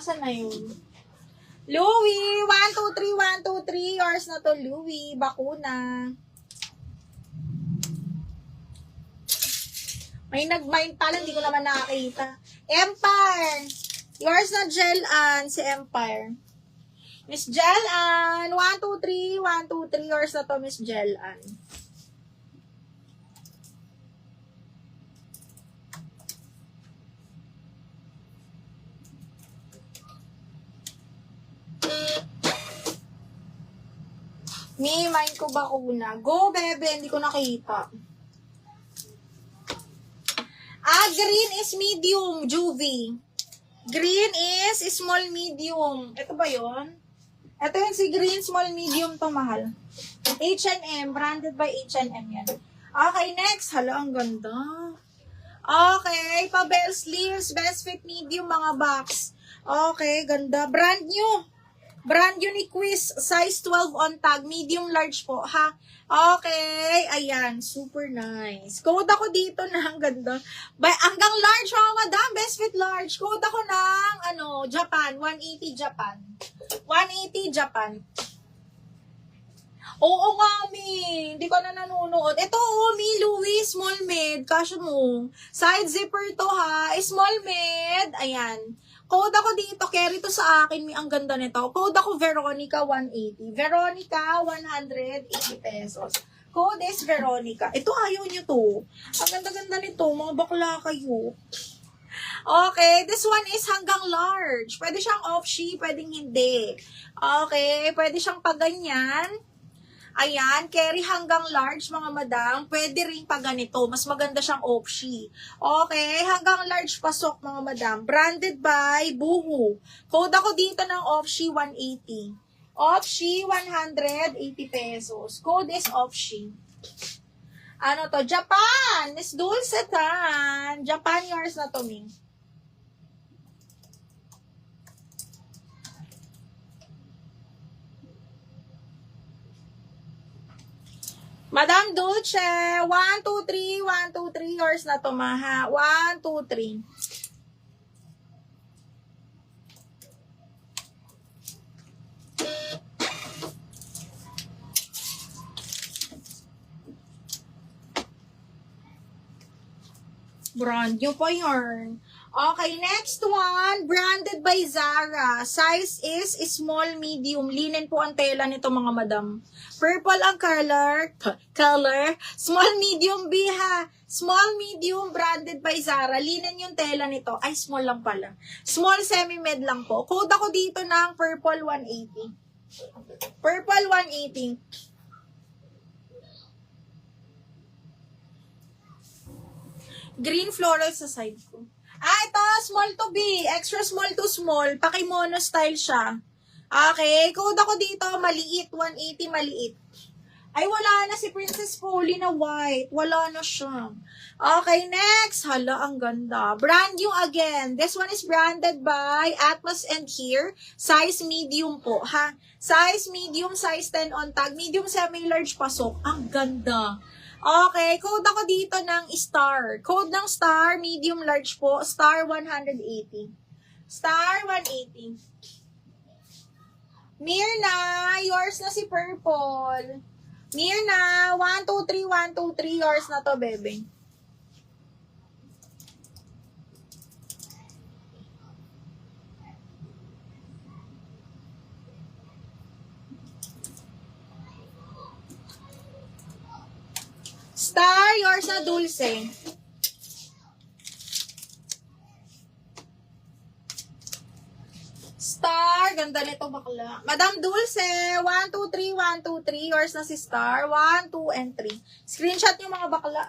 Asan na yun? Louie, 1, 2, 3, 1, 2, 3. Yours na to, Louie. Bakuna. May nag-mind pala, hindi ko naman nakakita. Empire. Yours na, Jelan, si Empire. Miss Jelan, 1, 2, 3, 1, 2, 3. Yours na to, Miss Jelan. Mind ko bakuna. Go, bebe. Hindi ko nakita. Green is medium, Juvie. Green is small, medium. Ito ba yon? Ito yung si green, small, medium to, mahal. H&M. Branded by H&M yan. Okay, next. Hala, ang ganda. Okay, pa-bell sleeves. Best fit medium, mga box. Okay, ganda. Brand new. Brand new ni Quiz, size 12 on tag, medium large po, ha? Okay, ayan, super nice. Code ako dito ng ganda. Hanggang large, mga madam, best fit large. Code ako ng, Japan, 180 Japan. 180 Japan. Oo nga, Mi. Hindi ko na nanonood. Ito, Mi, Louis, small mid. Kasya mo. Side zipper to, ha? Small mid. Ayan. Code ako dito, carry to sa akin, ang ganda nito. Code ako Veronica 180. Veronica 180 pesos. Code is Veronica. Ito ayaw nyo to. Ang ganda-ganda nito, mga bakla kayo. Okay, this one is hanggang large. Pwede siyang off-she, pwedeng hindi. Okay, pwede siyang paganyan. Ayan, carry hanggang large, mga madam. Pwede rin pa ganito. Mas maganda siyang off-she. Okay, hanggang large pasok, mga madam. Branded by Boohoo. Code ako dito ng off-she 180. Off-she 180 pesos. Code is off-she. Ano to? Japan! Miss Dulcetan. Japan, yours na to, Ming. Madam Dulce, 1, 2, 3, 1, 2, 3, yours na to, maha. 1, 2, 3. Brand new pa yarn. Okay, next one, branded by Zara. Size is small, medium. Linen po ang tela nito, mga madam. Purple ang color. Small, medium, biha. Small, medium, branded by Zara. Linen yung tela nito. Ay, small lang pala. Small, semi-med lang po. Code ako dito ng purple 180. Purple 180. Green floral sa side ko. Ito, small to big. Extra small to small. Paki-mono style siya. Okay, code ako dito, maliit. 180, maliit. Ay, wala na si Princess Polly na white. Wala na siya. Okay, next. Hala, ang ganda. Brand new again. This one is branded by Atmos and Here. Size medium po, ha? Size medium, size 10 on tag. Medium, semi-large pasok. Ang ganda. Okay, code ako dito ng star. Code ng star, medium large po, star 180. Star 180. Mirna, yours na si purple. Mirna, 1, 2, 3, 1, 2, 3, yours na to, bebe. Star, yours na, Dulce. Star, ganda nito, bakla. Madam Dulce, 1, 2, 3, 1, 2, 3. Yours na si Star. 1, 2, and 3. Screenshot yung mga bakla.